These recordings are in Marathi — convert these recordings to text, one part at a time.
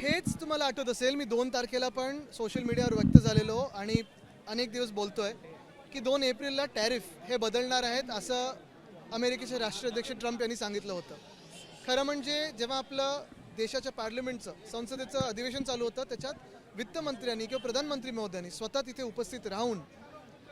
हेच तुम्हाला आठवत असेल, मी 2 तारखेला पण सोशल मीडियावर व्यक्त झालेलो आणि अनेक दिवस बोलतोय की 2 एप्रिलला टॅरिफ हे बदलणार आहेत असं अमेरिकेचे राष्ट्राध्यक्ष ट्रम्प यांनी सांगितलं होतं. खरं म्हणजे जेव्हा आपलं देशाच्या पार्लमेंटचं संसदेचं अधिवेशन चालू होतं त्याच्यात वित्तमंत्र्यांनी किंवा प्रधानमंत्री महोदयांनी स्वतः तिथे उपस्थित राहून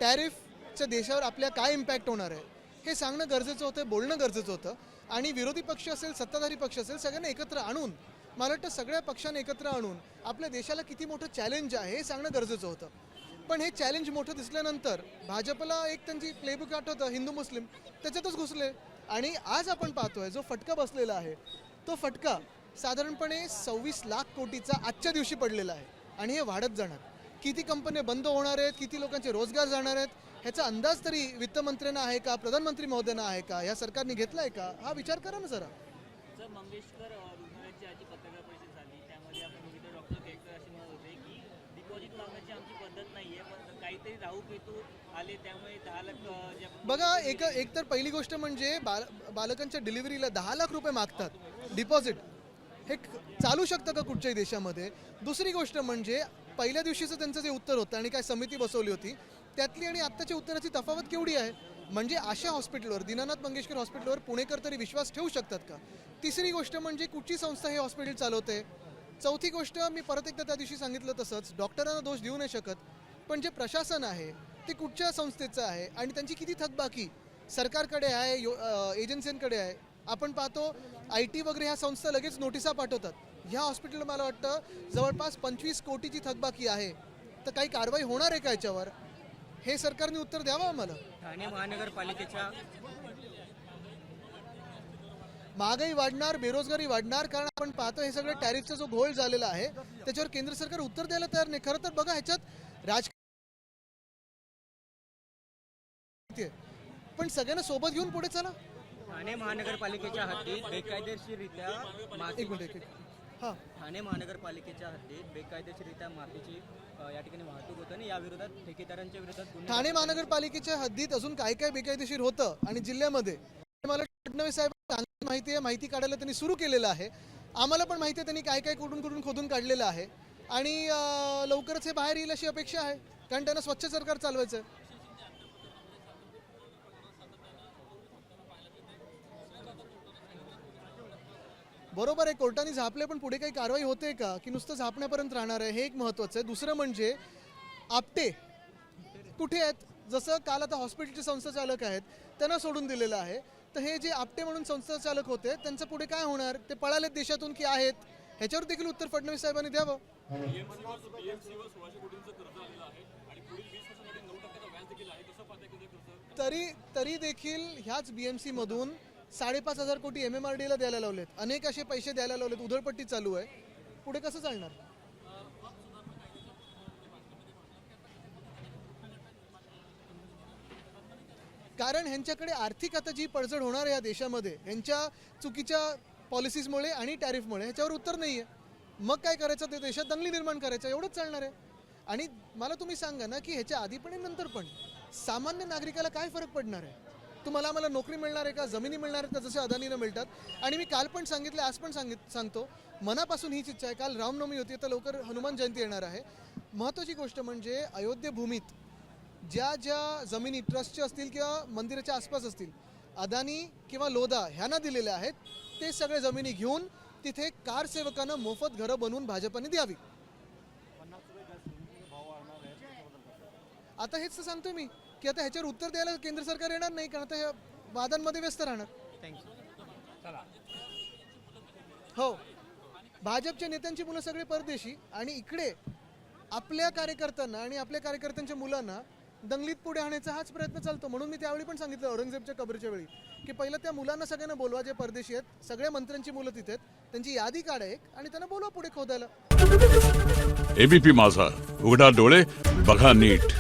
टॅरिफच्या देशावर आपल्या काय इम्पॅक्ट होणार आहे हे सांगणं गरजेचं होतं, बोलणं गरजेचं होतं. आणि विरोधी पक्ष असेल, सत्ताधारी पक्ष असेल, सगळ्यांना एकत्र आणून, मला वाटतं सगळ्या पक्षांना एकत्र आणून आपल्या देशाला किती मोठं चॅलेंज आहे हे सांगणं गरजेचं होतं. पण हे चॅलेंज मोठं दिसल्यानंतर भाजपला एक त्यांची प्लेबुक आठवतं, हिंदू मुस्लिम, त्याच्यातच घुसले. आणि आज आपण पाहतोय जो फटका बसलेला आहे तो फटका साधारणपणे 26 लाख कोटीचा आजच्या दिवशी पडलेला आहे आणि हे वाढत जाणार. किती कंपन्या बंद होणार आहेत, किती लोकांचे रोजगार जाणार आहेत ह्याचा अंदाज तरी वित्तमंत्र्यांना आहे का, प्रधानमंत्री महोदयांना आहे का, या सरकारने घेतला आहे का, हा विचार करा ना जरा. मंगेशकर रुग्णालयाची आजची पत्रकार परिषद झाली त्यामध्ये आपण बघितलं डॉक्टर केळकर असे म्हणत होते की डिपॉझिट मागण्याची आमची पद्धत नाही आहे, पण काहीतरी राहू पेतू आले त्यामुळे 10 लाख बघा. एक तर पहिली गोष्ट म्हणजे बालकांच्या डिलिव्हरीला 10 लाख रुपये मागतात डिपॉझिट. हे चालू शकतं का कुठच्याही देशामध्ये? दुसरी गोष्ट म्हणजे पहिल्या दिवशीचं त्यांचं जे उत्तर होतं आणि काय समिती बसवली होती त्यातली आणि आत्ताच्या उत्तराची तफावत केवढी आहे. म्हणजे अशा हॉस्पिटलवर, दीनानाथ मंगेशकर हॉस्पिटलवर पुणेकर तरी विश्वास ठेवू शकतात का? तिसरी गोष्ट म्हणजे कुठची संस्था हे हॉस्पिटल चालवते. चौथी गोष्ट, मी परत एकदा त्या दिवशी सांगितलं तसंच, डॉक्टरांना दोष देऊ नाही शकत, पण जे प्रशासन आहे ते कुठच्या संस्थेचं आहे आणि त्यांची किती थकबाकी सरकारकडे आहे, एजन्सींकडे आहे. आपण पाहतो IT वगैरे ह्या संस्था लगेच नोटिसा पाठवतात. ह्या हॉस्पिटलला मला वाटतं जवळपास 25 कोटीची थकबाकी आहे. तर काही कारवाई होणार आहे का याच्यावर? हे सरकारने उत्तर द्यावं आम्हाला. ठाणे महानगरपालिकेच्या महागाई वाढणार, बेरोजगारी वाढणार, कारण आपण पाहतो हे सगळं टॅरिफचा जो घोळ झालेला आहे त्याच्यावर केंद्र सरकार उत्तर द्यायला तयार नाही. खरं तर बघा ह्याच्यात राजकारण पण सगळ्यांना सोबत घेऊन पुढे चला. ठाणे महानगरपालिकेच्या हद्दीत बेकायदेशीररित्या एक मिनिट. हां, ठाणे महानगरपालिकेच्या हद्दीत बेकायदेशीररित्या मातीची या ठिकाणी वाहतूक होतं आणि या विरोधात ठेकेदारांच्या विरोधात ठाणे महानगरपालिकेच्या हद्दीत अजून काय काय बेकायदेशीर होतं आणि जिल्ह्यामध्ये मला फडणवीस साहेब चांगली माहिती आहे. माहिती काढायला त्यांनी सुरू केलेलं आहे. आम्हाला पण माहिती आहे त्यांनी काय काय कुठून खोदून काढलेलं आहे आणि लवकरच हे बाहेर येईल अशी अपेक्षा आहे, कारण त्यांना स्वच्छ सरकार चालवायचं आहे. बरोबर आहे, कोर्टाने झापले, पण पुढे काही कारवाई होते का की नुसतं झापण्यापर्यंत राहणार आहे? हे एक महत्त्वाचं आहे. दुसरं म्हणजे आपटे कुठे आहेत? जसं काल आता हॉस्पिटलचे संस्थाचालक आहेत त्यांना सोडून दिलेलं आहे, तर हे जे आपटे म्हणून संस्थाचालक होते त्यांचं पुढे काय होणार? ते पळालेत देशातून की आहेत? ह्याच्यावर देखील उत्तर फडणवीस साहेबांनी द्यावं. तरी देखील ह्याच BMC मधून 5,500 कोटी MMRDA ला द्यायला लावलेत, अनेक असे पैसे द्यायला लावलेत, उधळपट्टी चालू आहे. पुढे कसं चालणार? कारण ह्यांच्याकडे आर्थिक आता जी पडझड होणार आहे या देशामध्ये ह्यांच्या चुकीच्या पॉलिसीजमुळे आणि टॅरिफमुळे, ह्याच्यावर उत्तर नाही आहे. मग काय करायचं? ते देशात दंगली निर्माण करायचं, एवढंच चालणार आहे. आणि मला तुम्ही सांगा ना की ह्याच्या आधी पण नंतर पण सामान्य नागरिकाला काय फरक पडणार आहे? तुम्हाला आम्हाला नोकरी मिळणार आहे का, जमिनी मिळणार आहेत का जसे अदानीला मिळतात? आणि मी काल पण सांगितलं, आज पण सांगतो, मनापासून हीच इच्छा आहे. काल रामनवमी होती, तर लवकर हनुमान जयंती येणार आहे. महत्त्वाची गोष्ट म्हणजे अयोध्या भूमीत ज्या जमिनी ट्रस्टच्या असतील किंवा मंदिराच्या आसपास असतील, अदानी किंवा लोधा ह्यांना दिलेल्या आहेत, ते सगळे जमिनी घेऊन तिथे कारसेवकांना मोफत घरं बनवून भाजपने द्यावी. आता हेच तर सांगतोय मी की आता ह्याच्यावर उत्तर द्यायला केंद्र सरकार येणार नाही, कारण आता ह्या वादांमध्ये व्यस्त राहणार. हो, भाजपच्या नेत्यांची मुलं सगळे परदेशी आणि इकडे आपल्या कार्यकर्त्यांना आणि आपल्या कार्यकर्त्यांच्या मुलांना दंगलीत पुढे आणायचा हाच प्रयत्न चालतो. म्हणून मी त्यावेळी पण सांगितलं औरंगजेबच्या कबरीच्या वेळी की पहिलं त्या मुलांना सगळ्यांना बोलवा जे परदेशी आहेत, सगळ्या मंत्र्यांची मुलं तिथे आहेत, त्यांची यादी काढा एक आणि त्यांना बोलवा पुढे खोदायला. ABP माझा, उघडा डोळे बघा नीट.